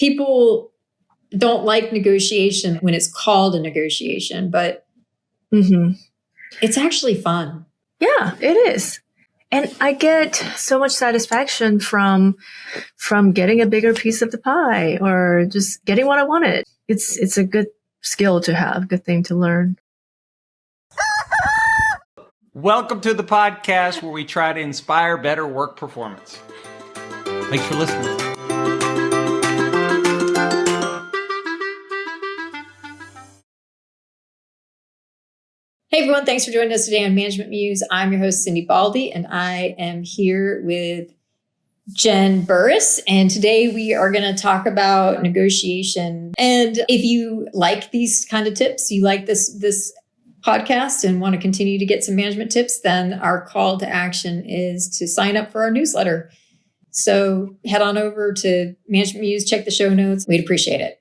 people don't like negotiation when it's called a negotiation, but it's actually fun. Yeah, it is. And I get so much satisfaction from getting a bigger piece of the pie or just getting what I wanted. It's a good skill to have, good thing to learn. Welcome to the podcast where we try to inspire better work performance. Thanks for listening. Hey everyone, thanks for joining us today on Management Muse. I'm your host, Cindi Baldi, and I am here with Jen Burris. And today we are going to talk about negotiation. And if you like these kind of tips, you like this podcast and want to continue to get some management tips, then our call to action is to sign up for our newsletter. So head on over to Management Muse, check the show notes. We'd appreciate it.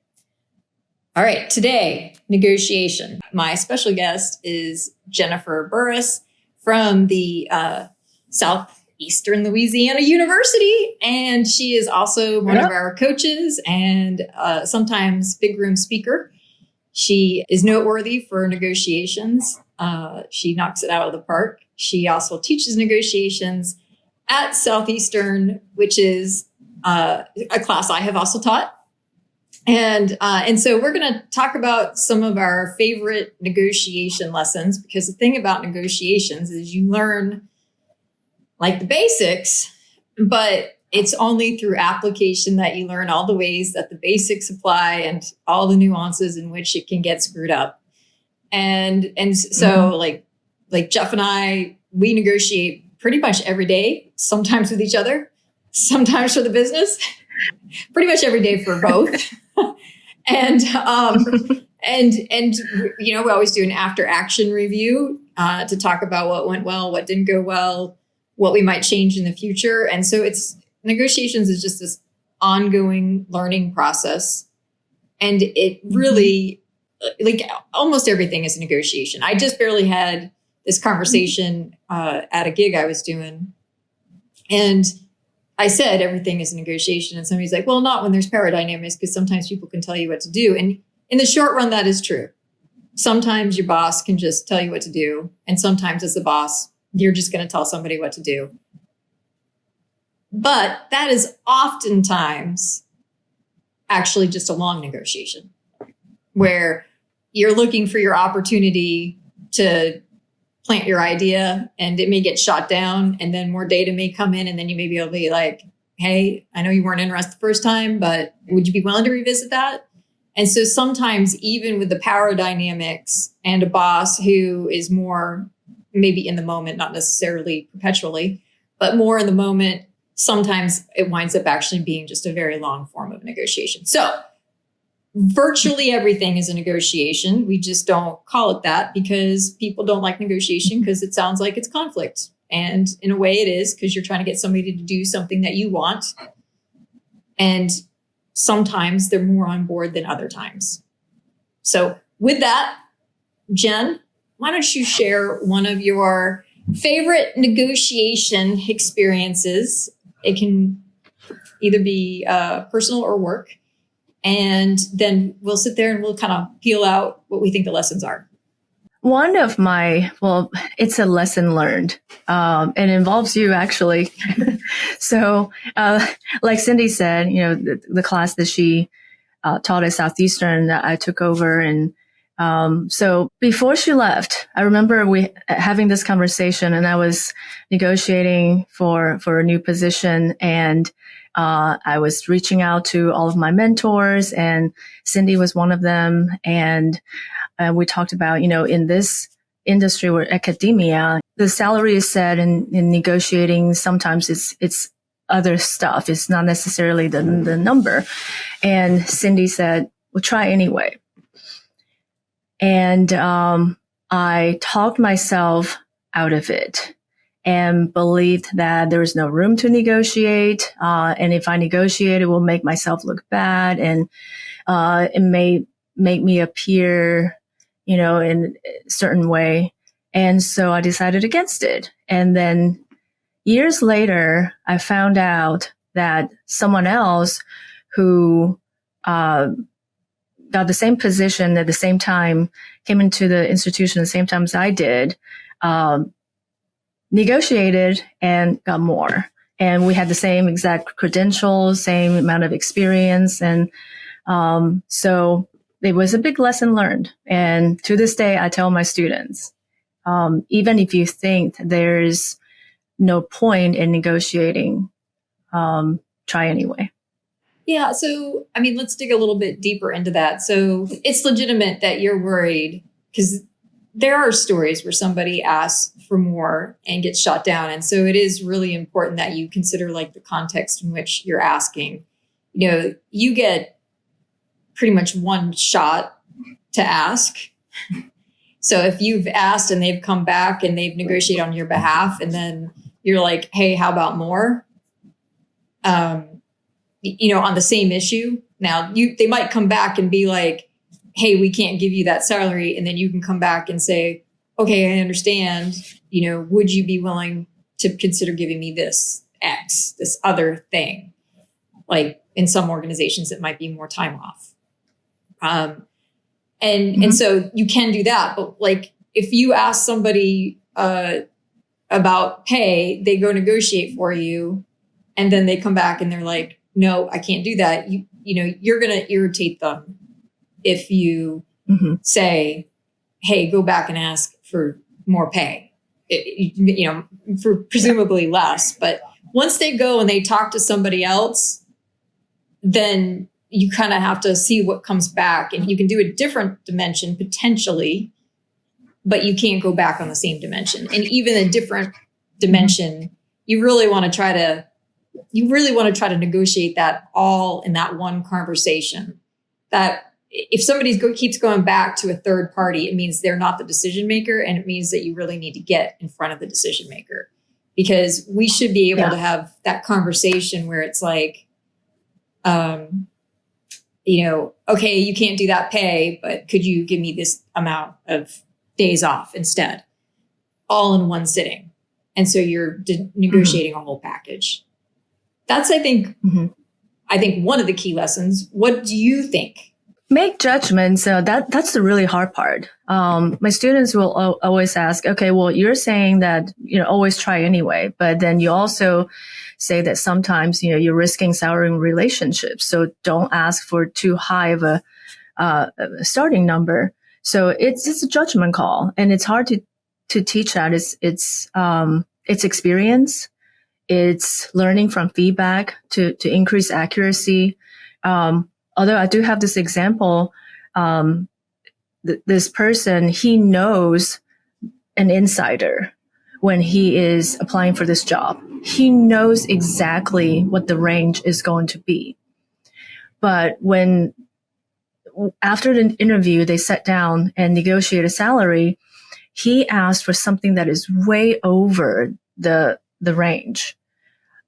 All right, today, negotiation. My special guest is Jennifer Burris from the Southeastern Louisiana University, and she is also one of our coaches and sometimes big room speaker. She is noteworthy for negotiations. She knocks it out of the park. She also teaches negotiations at Southeastern, which is a class I have also taught. And so we're going to talk about some of our favorite negotiation lessons, because the thing about negotiations is you learn like the basics, but it's only through application that you learn all the ways that the basics apply and all the nuances in which it can get screwed up. And so like Jeff and I, we negotiate pretty much every day, sometimes with each other, sometimes for the business, pretty much every day for both. And you know, we always do an after action review to talk about what went well, what didn't go well, what we might change in the future. And so negotiations is just this ongoing learning process. And it really, like almost everything is a negotiation. I just barely had this conversation at a gig I was doing. And I said everything is a negotiation, and somebody's like, well, not when there's power dynamics, because sometimes people can tell you what to do. And in the short run, that is true. Sometimes your boss can just tell you what to do. And sometimes as a boss, you're just going to tell somebody what to do. But that is oftentimes actually just a long negotiation where you're looking for your opportunity to plant your idea, and it may get shot down, and then more data may come in, and then you may be able to be like, hey, I know you weren't interested the first time, but would you be willing to revisit that? And so sometimes even with the power dynamics and a boss who is more maybe in the moment, not necessarily perpetually, but more in the moment, sometimes it winds up actually being just a very long form of negotiation. So virtually everything is a negotiation. We just don't call it that because people don't like negotiation because it sounds like it's conflict. And in a way it is, because you're trying to get somebody to do something that you want. And sometimes they're more on board than other times. So with that, Jen, why don't you share one of your favorite negotiation experiences? It can either be personal or work. And then we'll sit there and we'll kind of peel out what we think the lessons are. One of it's a lesson learned. It involves you actually. So, like Cindi said, you know, the class that she taught at Southeastern that I took over. And so before she left, I remember we having this conversation, and I was negotiating for a new position, and I was reaching out to all of my mentors, and Cindi was one of them. And we talked about, you know, in this industry or academia, the salary is set, and in negotiating, sometimes it's other stuff. It's not necessarily the number. And Cindi said, well, try anyway. And I talked myself out of it and believed that there was no room to negotiate. And if I negotiate, it will make myself look bad, and it may make me appear, you know, in a certain way. And so I decided against it. And then years later, I found out that someone else who got the same position at the same time, came into the institution at the same time as I did, negotiated and got more. And we had the same exact credentials, same amount of experience. And so it was a big lesson learned. And to this day, I tell my students, even if you think there's no point in negotiating, try anyway. Yeah. So, I mean, let's dig a little bit deeper into that. So it's legitimate that you're worried because there are stories where somebody asks for more and gets shot down. And so it is really important that you consider like the context in which you're asking. You know, you get pretty much one shot to ask. So if you've asked and they've come back and they've negotiated on your behalf, and then you're like, hey, how about more? You know, on the same issue. Now they might come back and be like, hey, we can't give you that salary. And then you can come back and say, okay, I understand. You know, would you be willing to consider giving me this X, this other thing? Like in some organizations, it might be more time off. And so you can do that. But like, if you ask somebody, about pay, they go negotiate for you. And then they come back and they're like, no, I can't do that. You know, you're going to irritate them if you say, hey, go back and ask for more pay, you know, for presumably less. But once they go and they talk to somebody else, then you kind of have to see what comes back, and you can do a different dimension potentially, but you can't go back on the same dimension. And even a different dimension, you really want to try to negotiate that all in that one conversation. That if somebody keeps going back to a third party, it means they're not the decision maker. And it means that you really need to get in front of the decision maker, because we should be able to have that conversation where it's like, you know, okay, you can't do that pay, but could you give me this amount of days off instead, all in one sitting? And so you're negotiating a whole package. That's, I think one of the key lessons. What do you think? Make judgments. That's the really hard part. My students will always ask, okay, well, you're saying that, you know, always try anyway, but then you also say that sometimes, you know, you're risking souring relationships. So don't ask for too high of a starting number. So it's a judgment call, and it's hard to teach that. It's experience. It's learning from feedback to increase accuracy. Although I do have this example, this person, he knows an insider when he is applying for this job. He knows exactly what the range is going to be. But when after the interview, they sat down and negotiated a salary, he asked for something that is way over the range.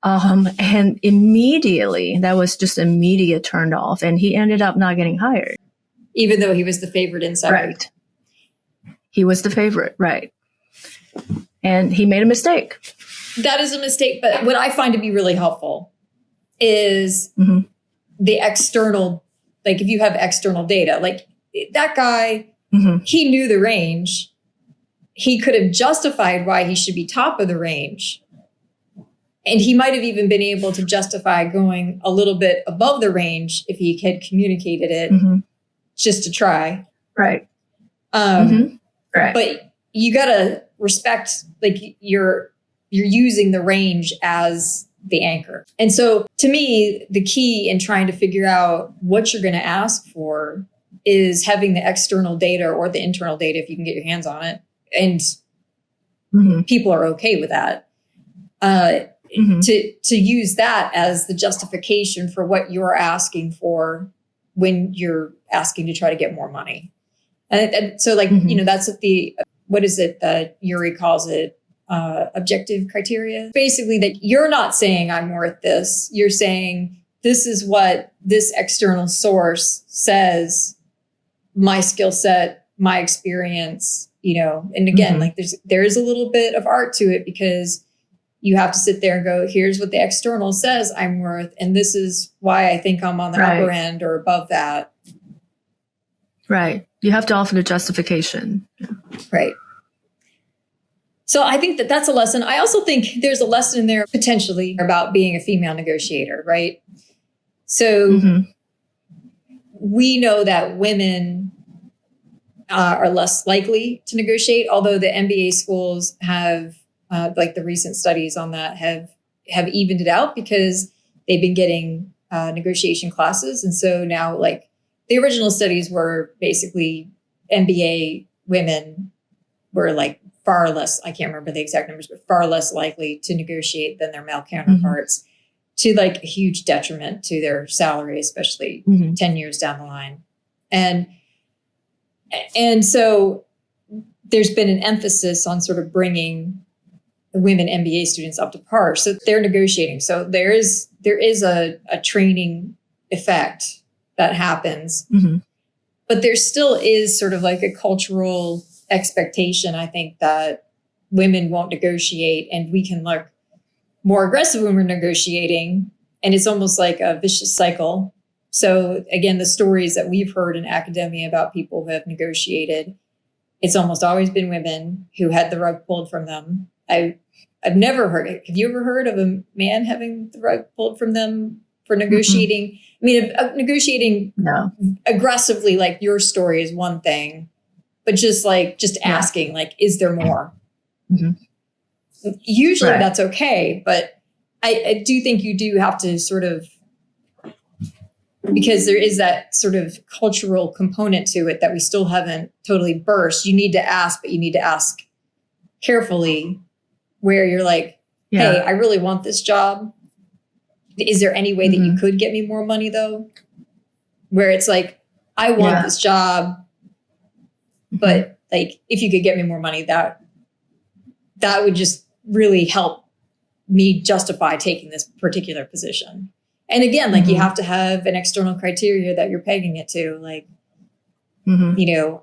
And immediately, that was just immediate turned off, and he ended up not getting hired. Even though he was the favorite insider. Right. He was the favorite, right. And he made a mistake. That is a mistake. But what I find to be really helpful is the external, like if you have external data, like that guy, he knew the range. He could have justified why he should be top of the range. And he might have even been able to justify going a little bit above the range if he had communicated it just to try. Right. Right. Right. But you got to respect, like you're using the range as the anchor. And so to me, the key in trying to figure out what you're going to ask for is having the external data or the internal data, if you can get your hands on it. And people are okay with that. To use that as the justification for what you're asking for when you're asking to try to get more money. And so like, you know, that's what is it that Yuri calls it? Objective criteria. Basically that you're not saying I'm worth this. You're saying this is what this external source says, my skill set, my experience, you know, and again, like there is a little bit of art to it because you have to sit there and go, here's what the external says I'm worth, and this is why I think I'm on the upper end or above that. Right. You have to offer the justification. Right. So I think that that's a lesson. I also think there's a lesson in there potentially about being a female negotiator, right? So we know that women are less likely to negotiate, although the MBA schools have, like the recent studies on that have evened it out because they've been getting negotiation classes. And so now, like, the original studies were basically MBA women were like far less, I can't remember the exact numbers, but far less likely to negotiate than their male counterparts, to like a huge detriment to their salary, especially 10 years down the line. And so there's been an emphasis on sort of bringing the women MBA students up to par. So they're negotiating. So there is a training effect that happens, but there still is sort of like a cultural expectation, I think, that women won't negotiate, and we can look more aggressive when we're negotiating. And it's almost like a vicious cycle. So again, the stories that we've heard in academia about people who have negotiated, it's almost always been women who had the rug pulled from them. I've never heard it. Have you ever heard of a man having the rug pulled from them for negotiating? I mean, negotiating aggressively, like your story, is one thing, but just asking, like, is there more? Usually that's okay, but I do think you do have to sort of, because there is that sort of cultural component to it that we still haven't totally burst. You need to ask, but you need to ask carefully, where you're like, hey, I really want this job. Is there any way that you could get me more money though? Where it's like, I want this job, but like, if you could get me more money, that would just really help me justify taking this particular position. And again, like you have to have an external criteria that you're pegging it to. Like, you know,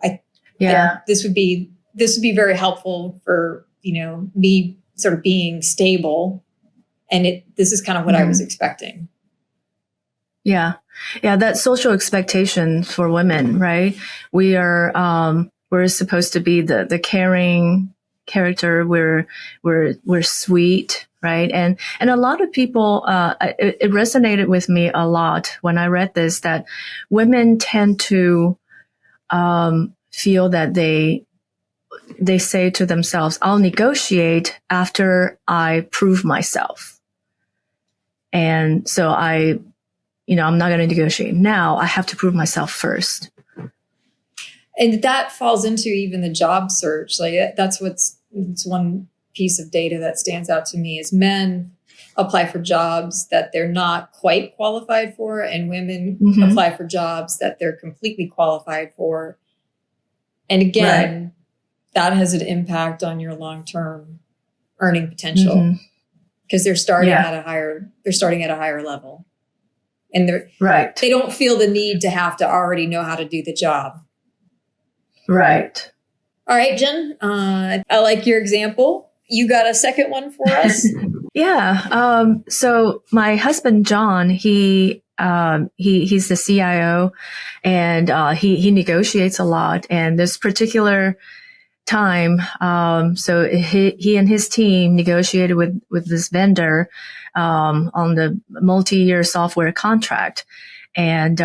this would be very helpful for, you know, me sort of being stable. And this is kind of what I was expecting. Yeah. That social expectation for women, right? We are, we're supposed to be the caring character. We're sweet, right? And a lot of people, it resonated with me a lot when I read this, that women tend to, feel that they say to themselves, I'll negotiate after I prove myself. And so I'm not going to negotiate now. I have to prove myself first. And that falls into even the job search. Like it's one piece of data that stands out to me is men apply for jobs that they're not quite qualified for, and women apply for jobs that they're completely qualified for. And again, that has an impact on your long-term earning potential because they're starting at a higher level. And they don't feel the need to have to already know how to do the job. Right. All right, Jen, I like your example. You got a second one for us? So my husband, John, he's the CIO, and he negotiates a lot. And this particular time, so he and his team negotiated with this vendor on the multi-year software contract, and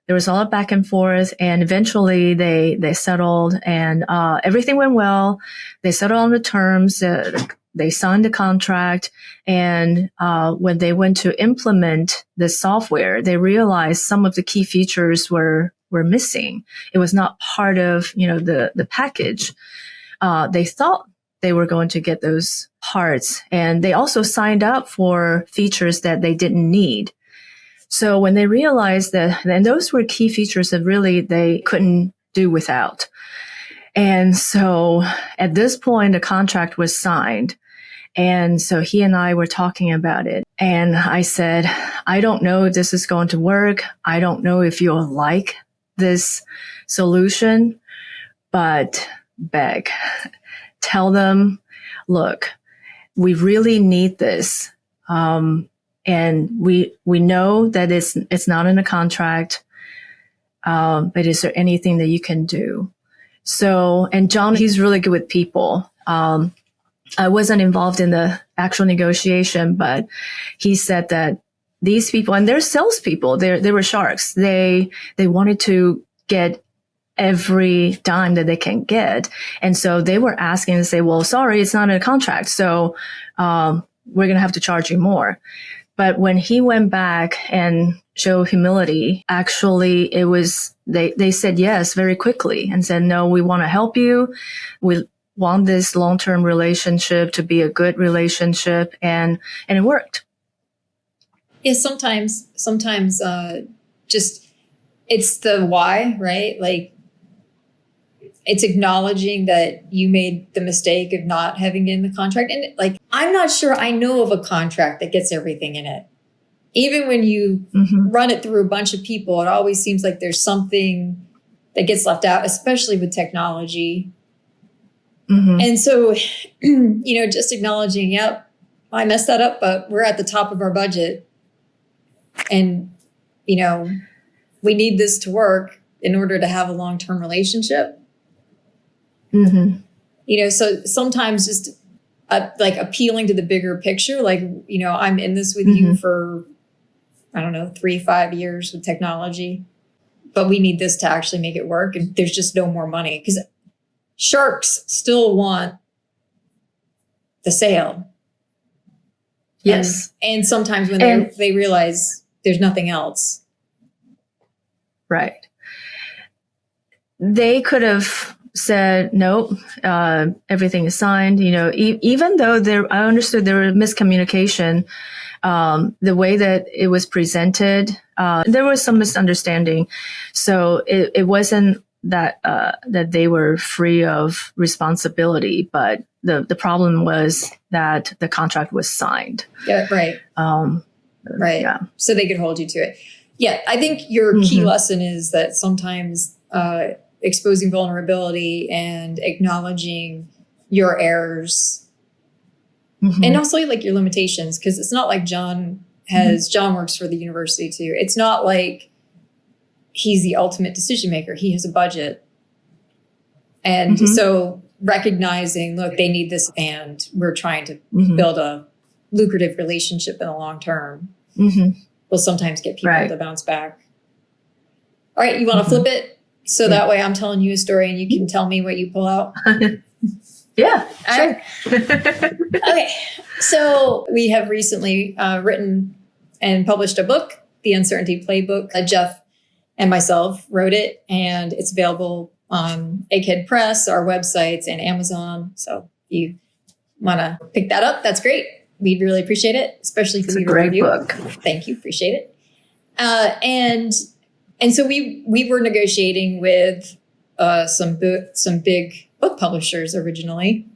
there was a lot of back and forth, and eventually they settled, and everything went well. They settled on the terms. They signed the contract, and when they went to implement the software, they realized some of the key features were missing. It was not part of the package. They thought they were going to get those parts, and they also signed up for features that they didn't need. So when they realized that, and those were key features that really they couldn't do without. And so at this point, the contract was signed. And so he and I were talking about it. And I said, I don't know if this is going to work. I don't know if you'll like this solution, but beg, tell them, look, we really need this. And we know that it's not in a contract. But is there anything that you can do? So, and John, he's really good with people. I wasn't involved in the actual negotiation, but he said that these people, and they're salespeople, they were sharks. They wanted to get every dime that they can get. And so they were asking to say, well, sorry, it's not in a contract. So, we're going to have to charge you more. But when he went back and showed humility, actually it was, they said yes very quickly and said, no, we want to help you. We want this long-term relationship to be a good relationship. And it worked. Yeah. Sometimes, just, it's the why, right? Like, it's acknowledging that you made the mistake of not having it in the contract. And like, I'm not sure I know of a contract that gets everything in it. Even when you run it through a bunch of people, it always seems like there's something that gets left out, especially with technology. And so, just acknowledging, yep, I messed that up, but we're at the top of our budget. And, we need this to work in order to have a long-term relationship. So sometimes just like appealing to the bigger picture, like, I'm in this with you for, 3-5 years with technology, but we need this to actually make it work. And there's just no more money because sharks still want the sale. Yes. And sometimes when they realize there's nothing else. Right. They could have said, nope, everything is signed, even though I understood there was miscommunication, the way that it was presented, there was some misunderstanding. So it wasn't that they were free of responsibility, but the problem was that the contract was signed. Yeah, right. Right. Yeah. So they could hold you to it. Yeah. I think your key lesson is that sometimes, exposing vulnerability and acknowledging your errors and also like your limitations. Cause it's not like John works for the university too. It's not like he's the ultimate decision maker. He has a budget. And so recognizing, look, they need this and we're trying to build a lucrative relationship in the long term will sometimes get people to bounce back. All right. You want to flip it? So that way I'm telling you a story and you can tell me what you pull out. Yeah, sure. Okay. So we have recently written and published a book, The Uncertainty Playbook. Jeff and myself wrote it and it's available on Egghead Press, our websites, and Amazon. So if you want to pick that up, that's great. We'd really appreciate it, especially if you leave a review. Book. Thank you. Appreciate it. And so we were negotiating with some big book publishers originally.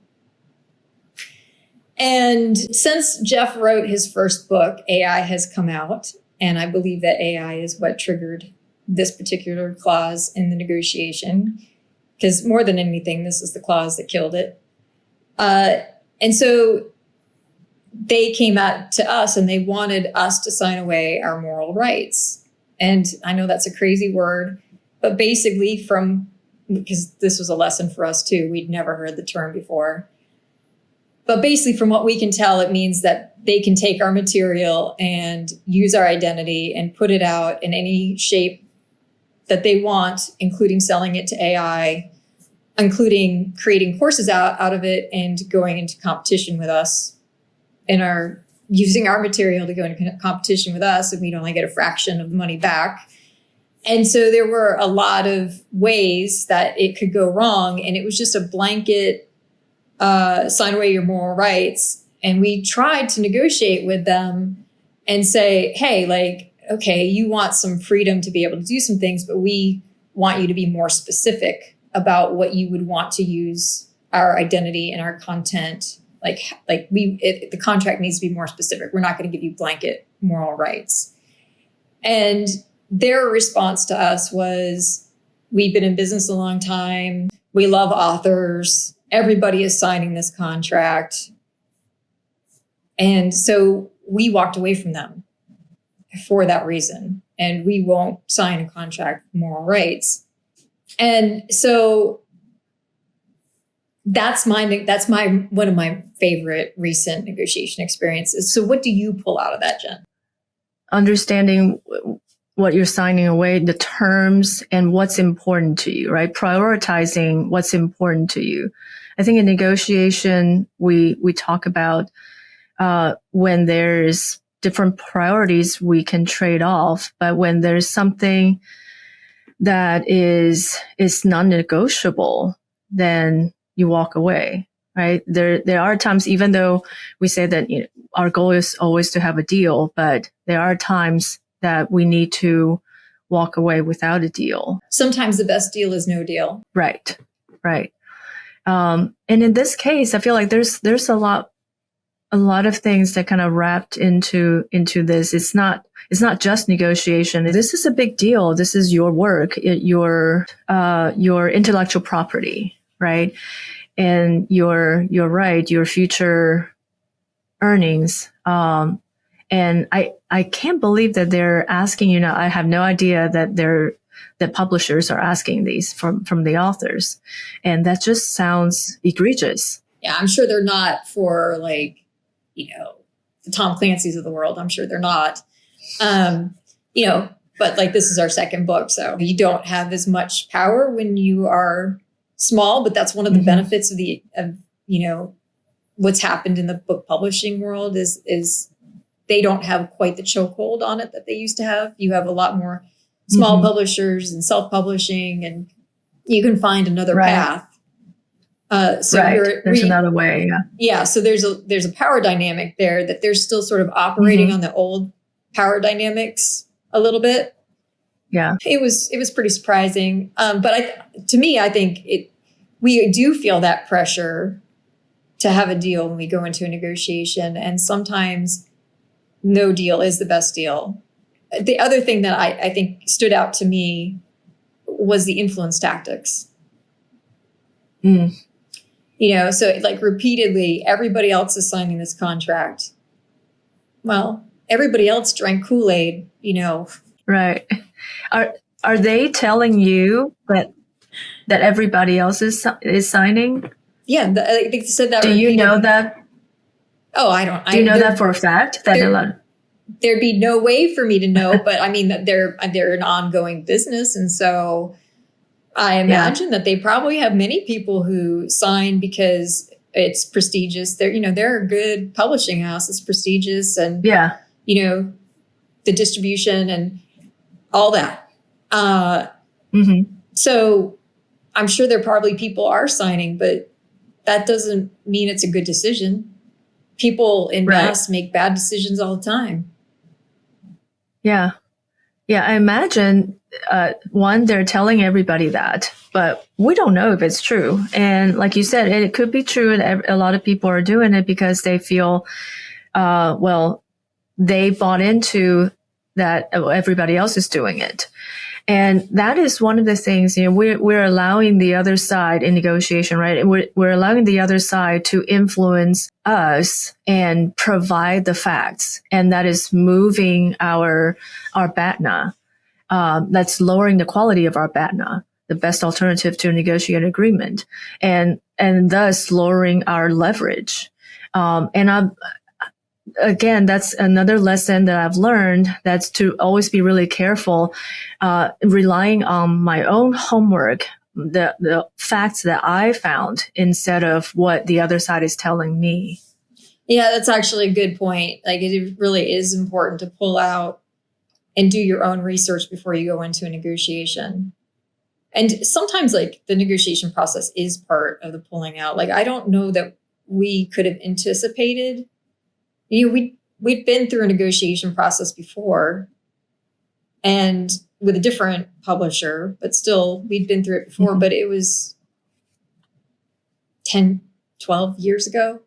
And since Jeff wrote his first book, AI has come out. And I believe that AI is what triggered this particular clause in the negotiation. Because more than anything, this is the clause that killed it. And so they came out to us and they wanted us to sign away our moral rights. And I know that's a crazy word, but basically because this was a lesson for us too, we'd never heard the term before. But basically from what we can tell, it means that they can take our material and use our identity and put it out in any shape that they want, including selling it to AI, including creating courses out of it and going into competition with us and using our material to go into competition with us, and we'd only get a fraction of the money back. And so there were a lot of ways that it could go wrong. And it was just a blanket, sign away your moral rights. And we tried to negotiate with them and say, hey, like, okay, you want some freedom to be able to do some things, but we want you to be more specific about what you would want to use our identity and our content. The contract needs to be more specific. We're not going to give you blanket moral rights. And their response to us was, we've been in business a long time. We love authors. Everybody is signing this contract. And so we walked away from them for that reason. And we won't sign a contract with moral rights. And so that's one of my favorite recent negotiation experiences. So what do you pull out of that, Jen? Understanding what you're signing away, the terms, and what's important to you, right? Prioritizing what's important to you. I think in negotiation, we talk about when there's different priorities we can trade off, but when there's something that is non-negotiable, then you walk away, right? There are times, even though we say that our goal is always to have a deal, but there are times that we need to walk away without a deal. Sometimes the best deal is no deal. Right. And in this case, I feel like there's a lot of things that kind of wrapped into this. It's not just negotiation. This is a big deal. This is your work, your intellectual property, right? And your right, your future earnings. And I can't believe that they're asking you now. I have no idea that publishers are asking these from the authors. And that just sounds egregious. Yeah, I'm sure they're not for the Tom Clancy's of the world. I'm sure they're not. But this is our second book. So you don't have as much power when you are small, but that's one of the benefits of what's happened in the book publishing world is they don't have quite the chokehold on it that they used to have. You have a lot more small publishers and self-publishing, and you can find another path. There's another way. Yeah. So there's a power dynamic there that they're still sort of operating on the old power dynamics a little bit. Yeah. It was pretty surprising. But I think we do feel that pressure to have a deal when we go into a negotiation. And sometimes no deal is the best deal. The other thing that I think stood out to me was the influence tactics. So repeatedly, everybody else is signing this contract. Well, everybody else drank Kool-Aid, Right. Are they telling you that everybody else is signing? Yeah, they said that. Do you know that? Oh, I don't. Do you know that for a fact? There'd be no way for me to know, but I mean, they're an ongoing business, and so I imagine that they probably have many people who sign because it's prestigious. They're a good publishing house. It's prestigious, and the distribution and all that. So I'm sure there probably people are signing, but that doesn't mean it's a good decision. People in mass make bad decisions all the time. Yeah. I imagine, they're telling everybody that, but we don't know if it's true. And like you said, it could be true. And a lot of people are doing it because they feel, they bought into that everybody else is doing it. And that is one of the things, we're allowing the other side in negotiation, right? We're allowing the other side to influence us and provide the facts. And that is moving our BATNA. That's lowering the quality of our BATNA, the best alternative to a negotiated agreement, and thus lowering our leverage. Again, that's another lesson that I've learned. That's to always be really careful, relying on my own homework, the facts that I found instead of what the other side is telling me. Yeah, that's actually a good point. It really is important to pull out and do your own research before you go into a negotiation. And sometimes the negotiation process is part of the pulling out. I don't know that we could have anticipated. We'd been through a negotiation process before and with a different publisher, but still we'd been through it before, but it was 10, 12 years ago.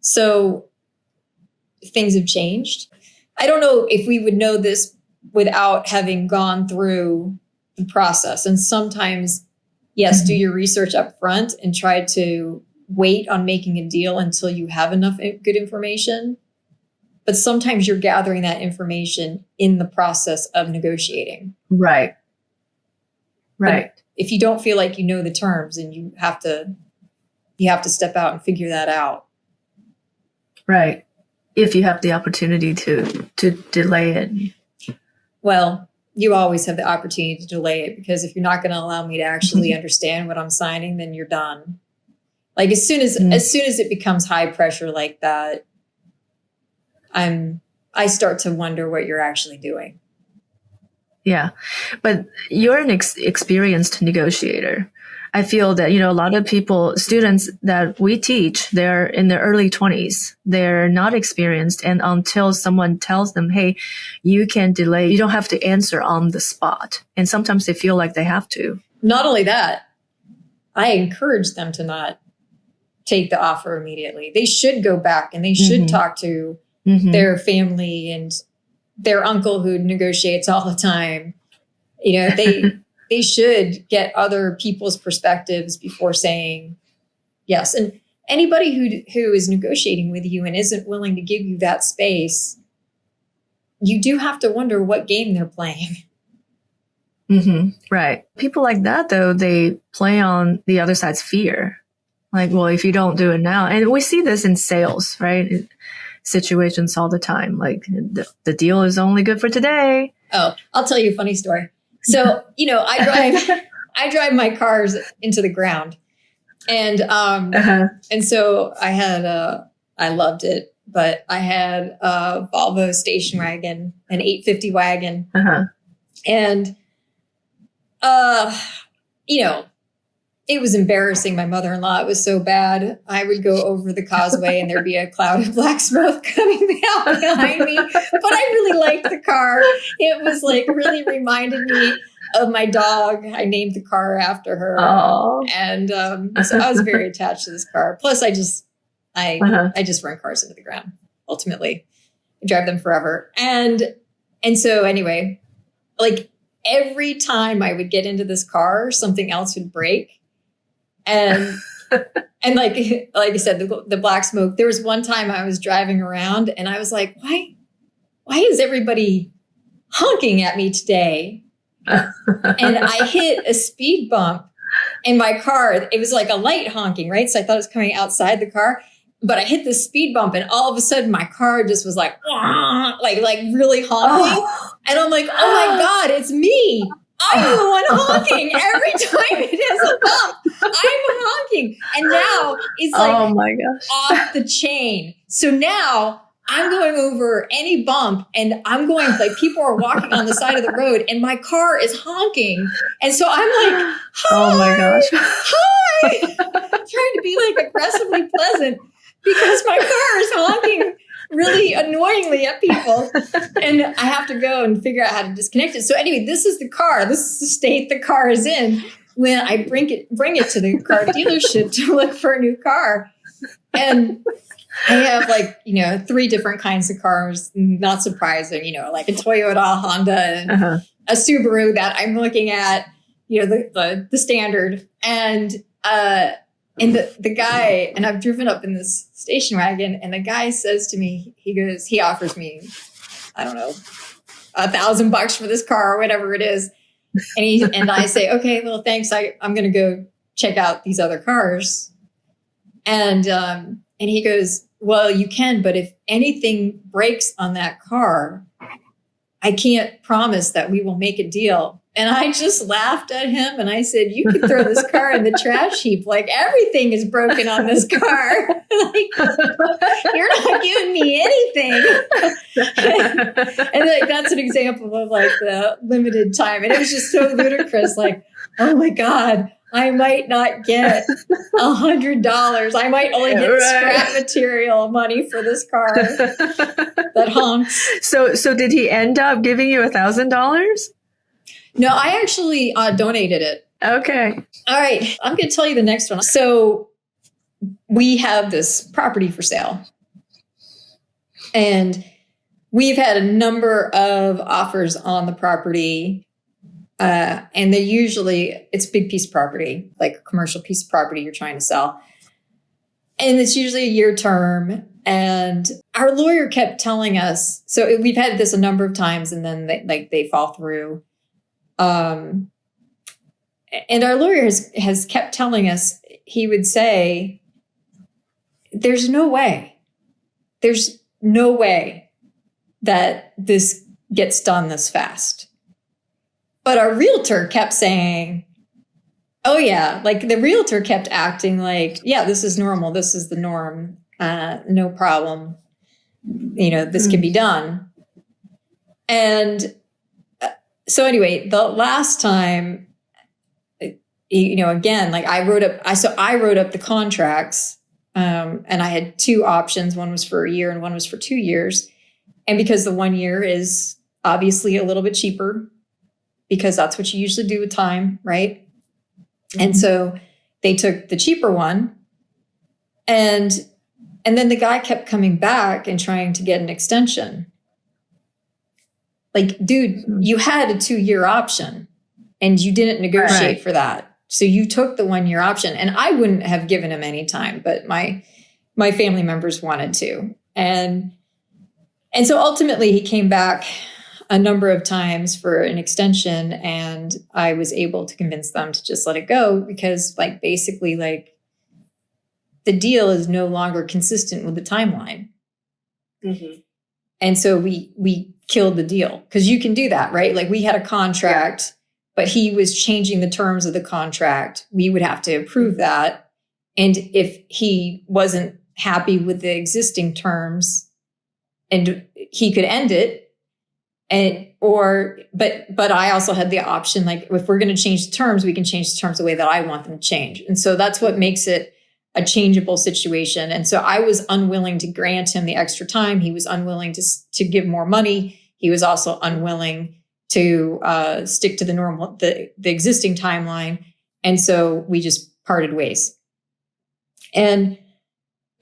So things have changed. I don't know if we would know this without having gone through the process. And sometimes, yes, do your research up front and try to wait on making a deal until you have enough good information. But sometimes you're gathering that information in the process of negotiating. Right. But if you don't feel like you know the terms, and you have to step out and figure that out. Right. If you have the opportunity to delay it. Well, you always have the opportunity to delay it, because if you're not going to allow me to actually understand what I'm signing, then you're done. Like as soon as it becomes high pressure like that, I start to wonder what you're actually doing. Yeah. But you're an experienced negotiator. I feel that, a lot of students that we teach, they're in their early 20s. They're not experienced. And until someone tells them, hey, you can delay, you don't have to answer on the spot. And sometimes they feel like they have to. Not only that, I encourage them to not take the offer immediately. They should go back and they should talk to their family and their uncle who negotiates all the time. They should get other people's perspectives before saying yes. And anybody who is negotiating with you and isn't willing to give you that space, you do have to wonder what game they're playing. Right. People like that, though, they play on the other side's fear. Like, well, if you don't do it now, and we see this in sales, right? Situations all the time. Like the deal is only good for today. Oh, I'll tell you a funny story. So, I drive my cars into the ground, and so I loved it, but I had a Volvo station wagon, an 850 wagon. And, it was embarrassing. My mother-in-law, it was so bad. I would go over the causeway and there'd be a cloud of black smoke coming down behind me. But I really liked the car. It was like really reminded me of my dog. I named the car after her. Oh. And so I was very attached to this car. Plus I just run cars into the ground. Ultimately, I drive them forever. And so anyway, like every time I would get into this car, something else would break. And like I said, the black smoke, there was one time I was driving around and I was like, why is everybody honking at me today? And I hit a speed bump in my car. It was like a light honking, right? So I thought it was coming outside the car, but I hit the speed bump and all of a sudden my car just was like really honking. And I'm like, oh my God, it's me. I'm the one honking every time it is a bump. I'm honking. And now it's like, oh my gosh, off the chain. So now I'm going over any bump and I'm going, like, people are walking on the side of the road and my car is honking. And so I'm like, hi, oh my gosh, hi, trying to be like aggressively pleasant because my car is honking really annoyingly at people. And I have to go and figure out how to disconnect it. So anyway, this is the car. This is the state the car is in when I bring it to the car dealership to look for a new car. And I have 3 different kinds of cars, not surprising, like a Toyota, Honda, and a Subaru that I'm looking at, the standard. And the guy, and I've driven up in this station wagon, and the guy says to me, he offers me, I don't know, $1,000 for this car or whatever it is. And I say, okay, well, thanks. I'm going to go check out these other cars. And he goes, well, you can, but if anything breaks on that car, I can't promise that we will make a deal. And I just laughed at him and I said, you could throw this car in the trash heap. Like, everything is broken on this car. Like, you're not giving me anything. And like, that's an example of like the limited time. And it was just so ludicrous. Like, oh my God, I might not get $100. I might only get scrap material money for this car that honks. So did he end up giving you $1,000? No, I actually donated it. Okay. All right. I'm going to tell you the next one. So we have this property for sale. And we've had a number of offers on the property. And it's a big piece of property, like a commercial piece of property you're trying to sell. And it's usually a year term. And our lawyer kept telling us, so we've had this a number of times and then they fall through. And our lawyer has kept telling us, he would say, there's no way that this gets done this fast. But our realtor kept saying, oh yeah, like the realtor kept acting like, yeah, this is normal. This is the norm. No problem. This can be done. And so anyway, the last time, again, like I wrote up the contracts, and I had two options. One was for a year and one was for 2 years. And because the 1 year is obviously a little bit cheaper, because that's what you usually do with time, right? Mm-hmm. And so they took the cheaper one, and then the guy kept coming back and trying to get an extension. Like, dude, you had a 2-year option and you didn't negotiate for that. So you took the 1 year option, and I wouldn't have given him any time, but my family members wanted to. And so ultimately he came back a number of times for an extension, and I was able to convince them to just let it go because basically the deal is no longer consistent with the timeline. Mm-hmm. And so we killed the deal, because you can do that, right? Like we had a contract, but he was changing the terms of the contract. We would have to approve that. And if he wasn't happy with the existing terms, and he could end it, but I also had the option, like if we're going to change the terms, we can change the terms the way that I want them to change. And so that's what makes it a changeable situation. And so I was unwilling to grant him the extra time. He was unwilling to give more money. He was also unwilling to stick to the existing timeline. And so we just parted ways. And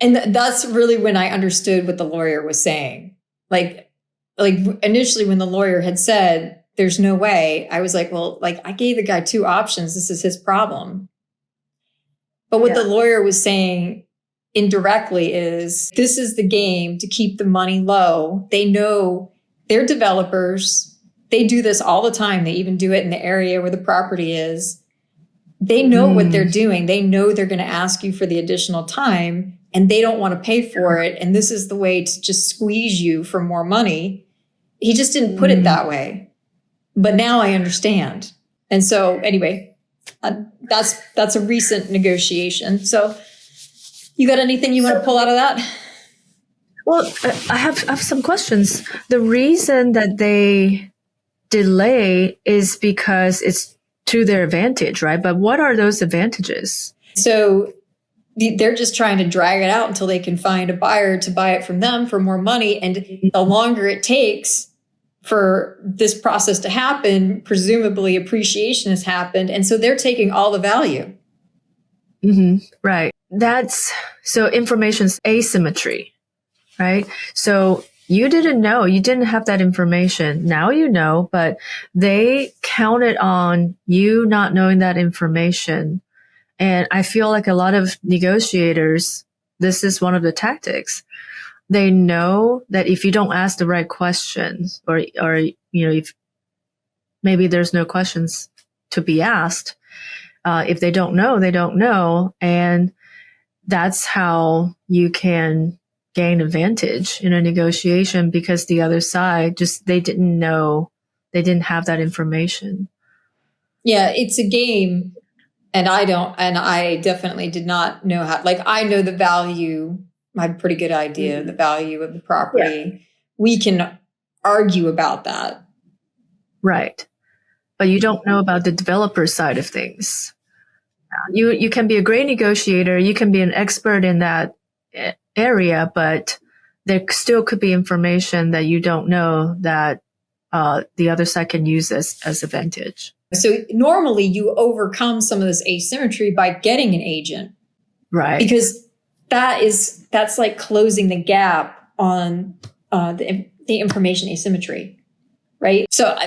that's really when I understood what the lawyer was saying. Like initially when the lawyer had said, there's no way, I was like, well, I gave the guy 2 options. This is his problem. But what the lawyer was saying indirectly is, this is the game to keep the money low. They know they're developers. They do this all the time. They even do it in the area where the property is. They know what they're doing. They know they're going to ask you for the additional time, and they don't want to pay for it. And this is the way to just squeeze you for more money. He just didn't put it that way. But now I understand. And so anyway, that's a recent negotiation. So you got anything you want to pull out of that? Well, I have some questions. The reason that they delay is because it's to their advantage, right? But what are those advantages? So they're just trying to drag it out until they can find a buyer to buy it from them for more money. And the longer it takes for this process to happen, presumably appreciation has happened. And so they're taking all the value. Mm-hmm. Right. So information's asymmetry, right? So you didn't know, you didn't have that information. Now you know, but they counted on you not knowing that information. And I feel like a lot of negotiators, this is one of the tactics. They know that if you don't ask the right questions, or if maybe there's no questions to be asked, if they don't know, they don't know. And that's how you can gain advantage in a negotiation, because the other side they didn't know, they didn't have that information. Yeah, it's a game. And I definitely did not know how, I know the value, I have a pretty good idea of the value of the property. Yeah. We can argue about that. Right. But you don't know about the developer side of things. You can be a great negotiator. You can be an expert in that area, but there still could be information that you don't know that the other side can use as advantage. So normally you overcome some of this asymmetry by getting an agent. Right. Because that's like closing the gap on the information asymmetry, right? So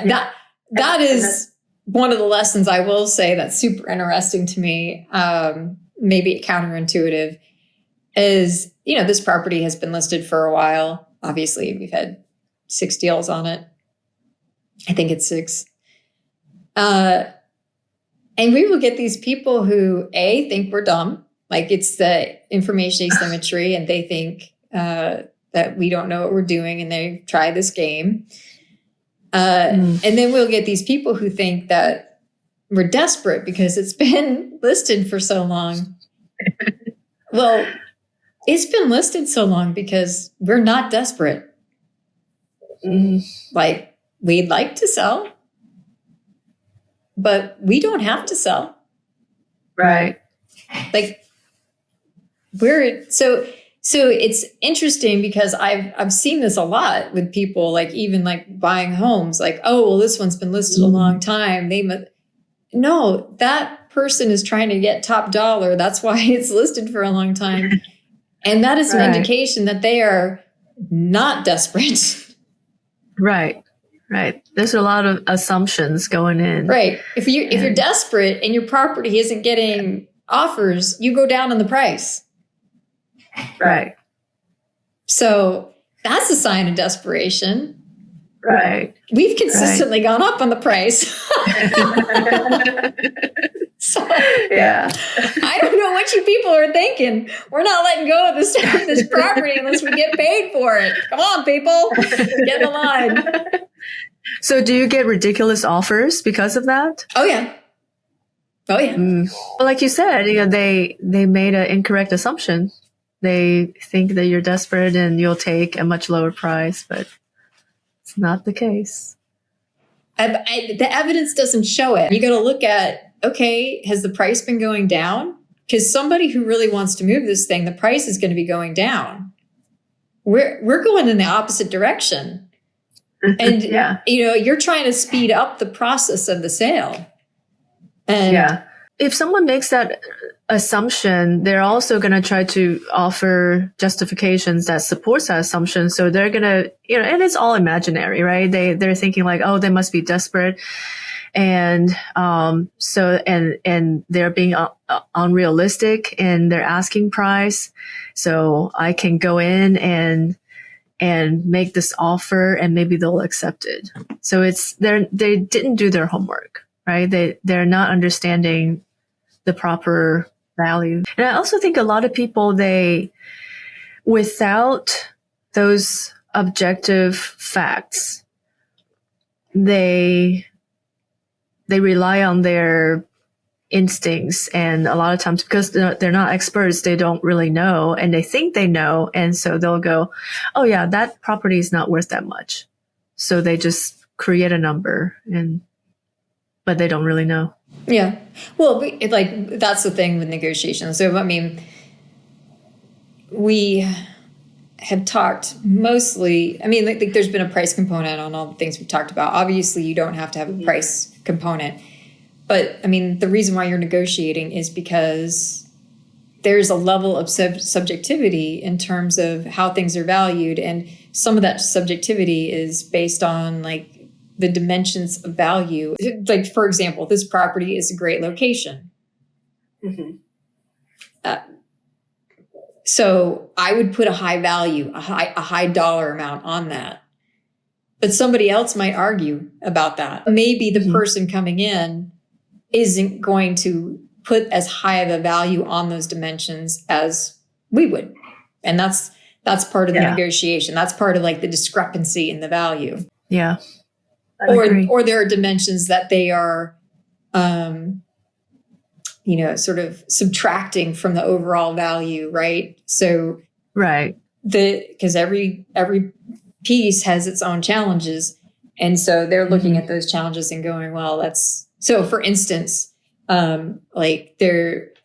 that is one of the lessons I will say that's super interesting to me, maybe counterintuitive. is, this property has been listed for a while. Obviously, we've had 6 deals on it. I think it's 6. And we will get these people who, A, think we're dumb. Like it's the information asymmetry, and they think that we don't know what we're doing, and they try this game. And then we'll get these people who think that we're desperate because it's been listed for so long. Well, it's been listed so long because we're not desperate. Like, we'd like to sell, but we don't have to sell. Right. Like, so it's interesting because I've seen this a lot with people, like even like buying homes, like, oh, well, this one's been listed a long time. No, that person is trying to get top dollar. That's why it's listed for a long time. And that is an indication that they are not desperate. Right. There's a lot of assumptions going in. Right. If you're desperate and your property isn't getting offers, you go down on the price. Right. So that's a sign of desperation. Right. We've consistently gone up on the price. So yeah. I don't know what you people are thinking. We're not letting go of this property unless we get paid for it. Come on, people. Get in the line. So do you get ridiculous offers because of that? Oh, yeah. Well, like you said, they made an incorrect assumption. They think that you're desperate and you'll take a much lower price, but it's not the case. The evidence doesn't show it. You got to look at, okay, has the price been going down? Because somebody who really wants to move this thing, the price is going to be going down. We're going in the opposite direction. And, you're trying to speed up the process of the sale. And if someone makes that assumption, they're also going to try to offer justifications that supports that assumption. So they're going to, and it's all imaginary, right? They're thinking like, oh, they must be desperate. And, and they're being unrealistic in their asking price. So I can go in and make this offer and maybe they'll accept it. So they didn't do their homework, right? They're not understanding the proper value. And I also think a lot of people, without those objective facts, they rely on their instincts. And a lot of times because they're not experts, they don't really know and they think they know. And so they'll go, oh yeah, that property is not worth that much. So they just create a number but they don't really know. Yeah. Well, that's the thing with negotiations. So, I mean, we have talked mostly, there's been a price component on all the things we've talked about. Obviously, you don't have to have a price component. But, the reason why you're negotiating is because there's a level of subjectivity in terms of how things are valued. And some of that subjectivity is based on, the dimensions of value. Like, for example, this property is a great location. So I would put a high value, a high dollar amount on that. But somebody else might argue about that. Maybe the person coming in isn't going to put as high of a value on those dimensions as we would. And that's part of the negotiation. That's part of the discrepancy in the value. Yeah. Or there are dimensions that they are, sort of subtracting from the overall value, right? So, right. Because every piece has its own challenges. And so they're looking at those challenges and going, well, so for instance, there's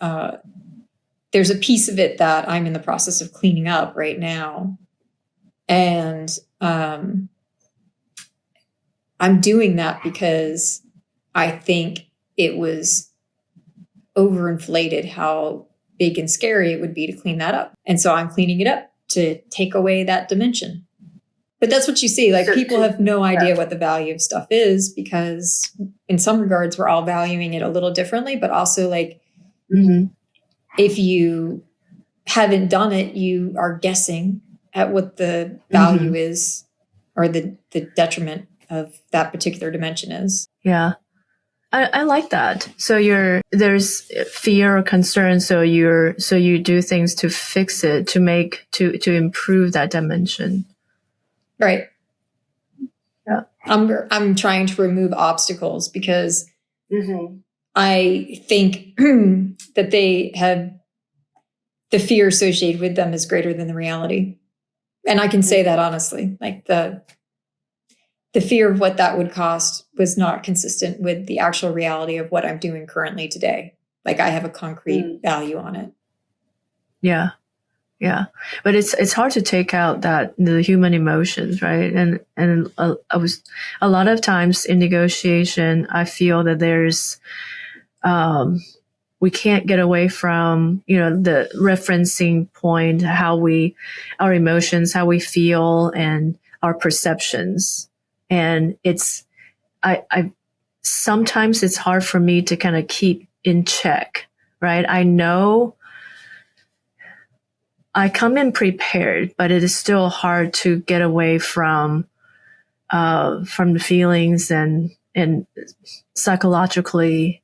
a piece of it that I'm in the process of cleaning up right now. And, I'm doing that because I think it was overinflated how big and scary it would be to clean that up. And so I'm cleaning it up to take away that dimension. But that's what you see. People have no idea what the value of stuff is because in some regards, we're all valuing it a little differently, but also if you haven't done it, you are guessing at what the value is or the detriment of that particular dimension is. Yeah. I like that. So there's fear or concern. So you do things to fix it, to improve that dimension. Right. Yeah. I'm trying to remove obstacles because I think that they have the fear associated with them is greater than the reality. And I can say that honestly, like the fear of what that would cost was not consistent with the actual reality of what I'm doing currently today. Like I have a concrete value on it. Yeah. Yeah. But it's hard to take out the human emotions, right? And I was a lot of times in negotiation, I feel that there's, we can't get away from, the referencing point, our emotions, how we feel and our perceptions. And I sometimes it's hard for me to kind of keep in check, right? I know I come in prepared, but it is still hard to get away from the feelings and psychologically,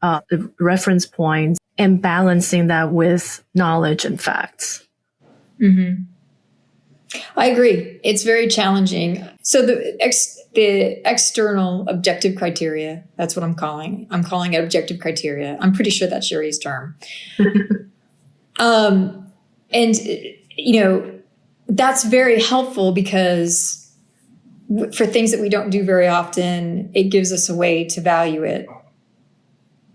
the reference points and balancing that with knowledge and facts. Mm-hmm. I agree. It's very challenging. So the external objective criteria, that's what I'm calling it objective criteria. I'm pretty sure that's Sherry's term. And, that's very helpful because for things that we don't do very often, it gives us a way to value it.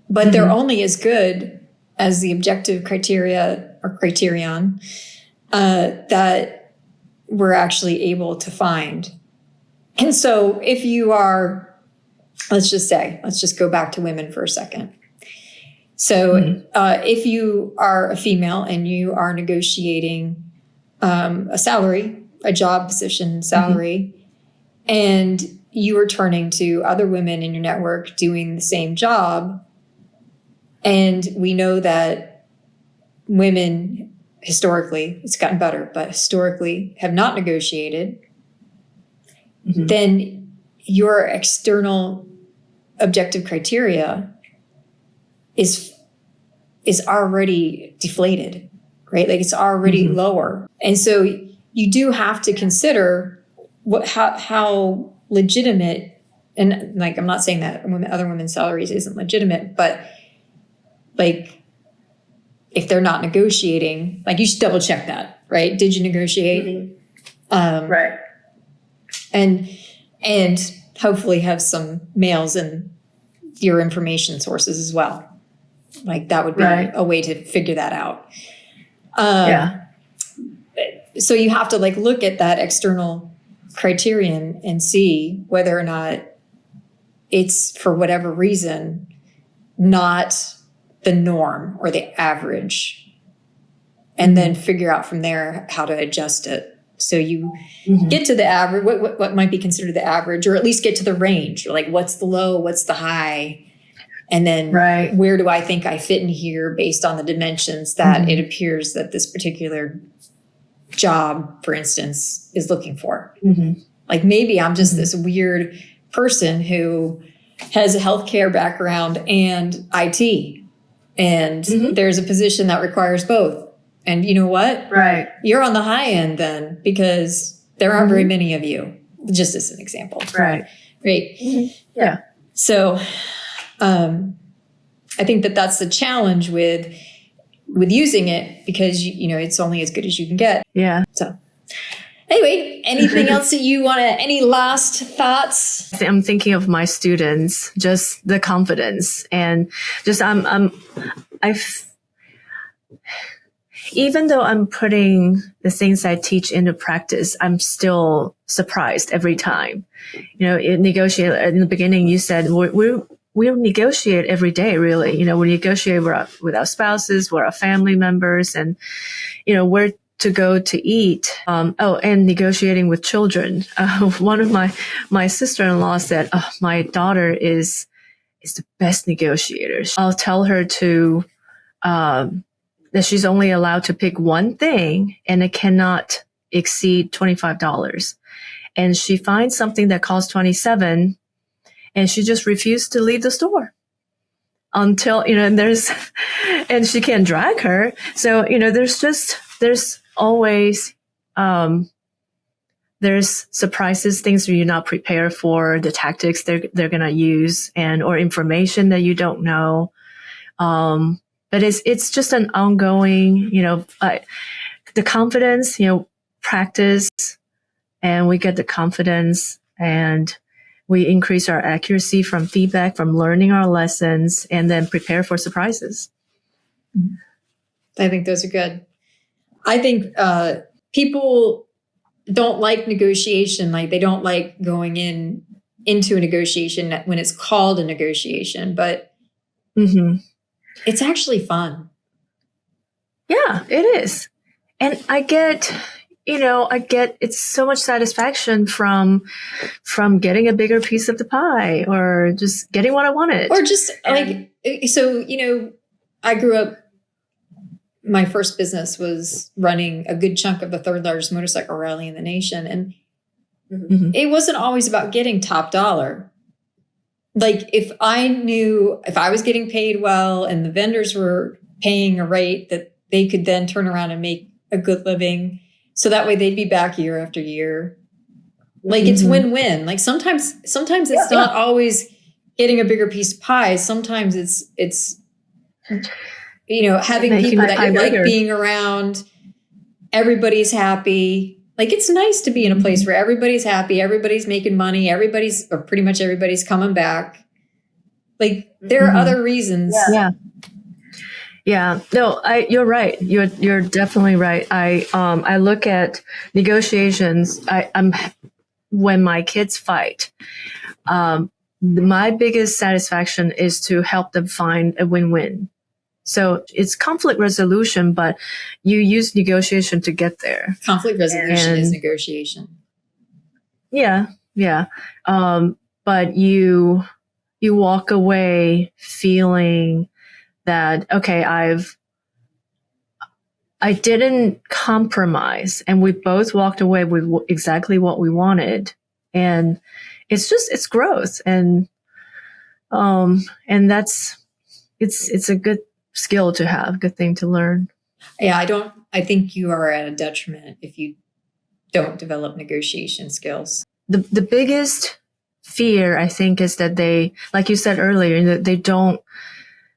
But they're only as good as the objective criteria or criterion that we're actually able to find. And so if you are, let's just go back to women for a second. So if you are a female and you are negotiating a salary, a job position salary, and you are turning to other women in your network doing the same job, and we know that women historically, it's gotten better, but historically have not negotiated, then your external objective criteria is already deflated, right? Like it's already lower. And so you do have to consider how legitimate, and like, I'm not saying that other women's salaries isn't legitimate, but like, if they're not negotiating, like you should double check that, right? Did you negotiate? Right. And hopefully have some males in your information sources as well. Like that would be a way to figure that out. So you have to like look at that external criterion and see whether or not it's for whatever reason not the norm or the average, and then figure out from there how to adjust it. So you get to the average, what might be considered the average, or at least get to the range, like what's the low, what's the high, and then where do I think I fit in here based on the dimensions that it appears that this particular job, for instance, is looking for. Like maybe I'm just this weird person who has a healthcare background and IT. And there's a position that requires both. And you know what? Right. You're on the high end then because there aren't very many of you, just as an example. Right. Yeah. So I think that that's the challenge with using it because, it's only as good as you can get. Yeah. So anyway, anything else that you want to, any last thoughts? I'm thinking of my students, just the confidence and just even though I'm putting the things I teach into practice, I'm still surprised every time. In the beginning, you said we negotiate every day, really. We negotiate with our spouses, with our family members, and, where to go to eat. And negotiating with children. One of my sister-in-law said, my daughter is the best negotiator. I'll tell her to that she's only allowed to pick one thing and it cannot exceed $25. And she finds something that costs $27 and she just refused to leave the store until, and she can't drag her. So, there's always, there's surprises, things that you're not prepared for, the tactics they're going to use or information that you don't know. But it's just an ongoing, the confidence, practice, and we get the confidence and we increase our accuracy from feedback, from learning our lessons, and then prepare for surprises. I think those are good. I think people don't like negotiation. Like, they don't like going into a negotiation when it's called a negotiation, but it's actually fun. Yeah, it is. And I get it's so much satisfaction from getting a bigger piece of the pie or just getting what I wanted. Or just I grew up, my first business was running a good chunk of the third largest motorcycle rally in the nation. And it wasn't always about getting top dollar. Like, if I was getting paid well and the vendors were paying a rate that they could then turn around and make a good living, so that way they'd be back year after year. Like, it's win-win. Like, sometimes it's not always getting a bigger piece of pie. Sometimes it's having people that you like being around. Everybody's happy. Like, it's nice to be in a place where everybody's happy, everybody's making money, pretty much everybody's coming back. Like, there are other reasons. Yeah. No, you're right. You're definitely right. I look at negotiations. When my kids fight, my biggest satisfaction is to help them find a win-win. So it's conflict resolution, but you use negotiation to get there. Conflict resolution is negotiation. Yeah. But you walk away feeling that, okay, I didn't compromise, and we both walked away with exactly what we wanted. And it's growth. And it's a good skill to have, good thing to learn. Yeah, I think you are at a detriment if you don't develop negotiation skills. The biggest fear, I think, is that they, like you said earlier, that they don't,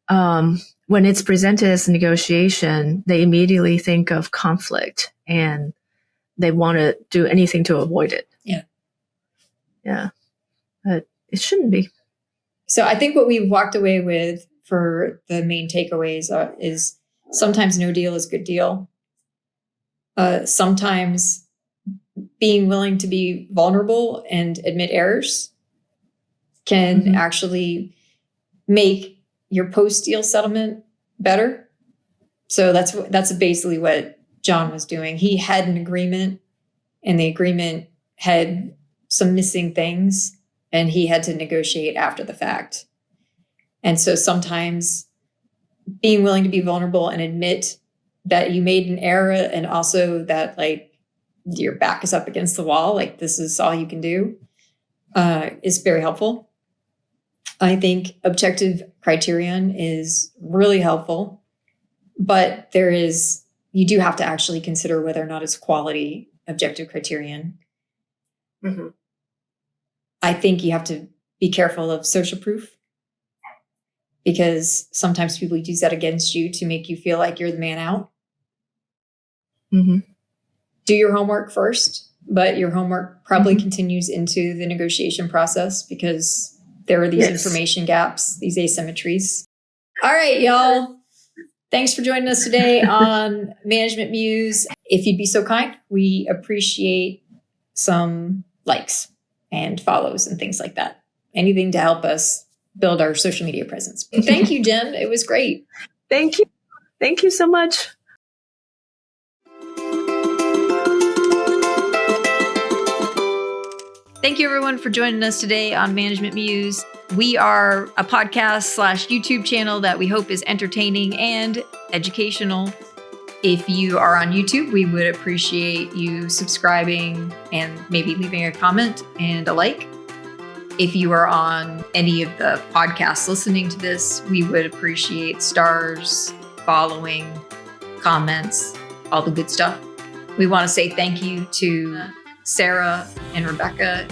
when it's presented as a negotiation, they immediately think of conflict and they want to do anything to avoid it. Yeah. But it shouldn't be. So I think what we've walked away with for the main takeaways is sometimes no deal is a good deal. Sometimes being willing to be vulnerable and admit errors can actually make your post-deal settlement better. So that's basically what John was doing. He had an agreement, and the agreement had some missing things, and he had to negotiate after the fact. And so sometimes being willing to be vulnerable and admit that you made an error, and also that, like, your back is up against the wall, like this is all you can do, is very helpful. I think objective criterion is really helpful, but you do have to actually consider whether or not it's quality objective criterion. I think you have to be careful of social proof, because sometimes people use that against you to make you feel like you're the man out. Do your homework first, but your homework probably continues into the negotiation process, because there are these information gaps, these asymmetries. All right, y'all. Thanks for joining us today on Management Muse. If you'd be so kind, we appreciate some likes and follows and things like that. Anything to help us build our social media presence. Thank you, Jen. It was great. Thank you. Thank you so much. Thank you, everyone, for joining us today on Management Muse. We are a podcast / YouTube channel that we hope is entertaining and educational. If you are on YouTube, we would appreciate you subscribing and maybe leaving a comment and a like. If you are on any of the podcasts listening to this, we would appreciate stars, following, comments, all the good stuff. We want to say thank you to Sarah and Rebecca,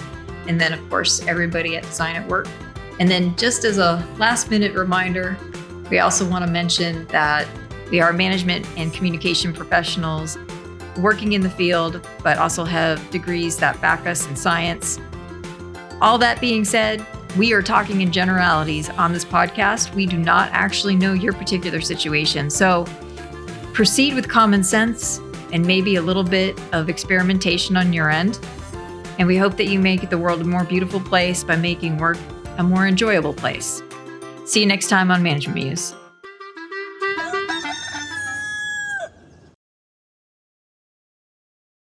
and then, of course, everybody at Design at Work. And then just as a last minute reminder, we also want to mention that we are management and communication professionals working in the field, but also have degrees that back us in science. All that being said, we are talking in generalities on this podcast. We do not actually know your particular situation. So proceed with common sense and maybe a little bit of experimentation on your end. And we hope that you make the world a more beautiful place by making work a more enjoyable place. See you next time on Management Muse.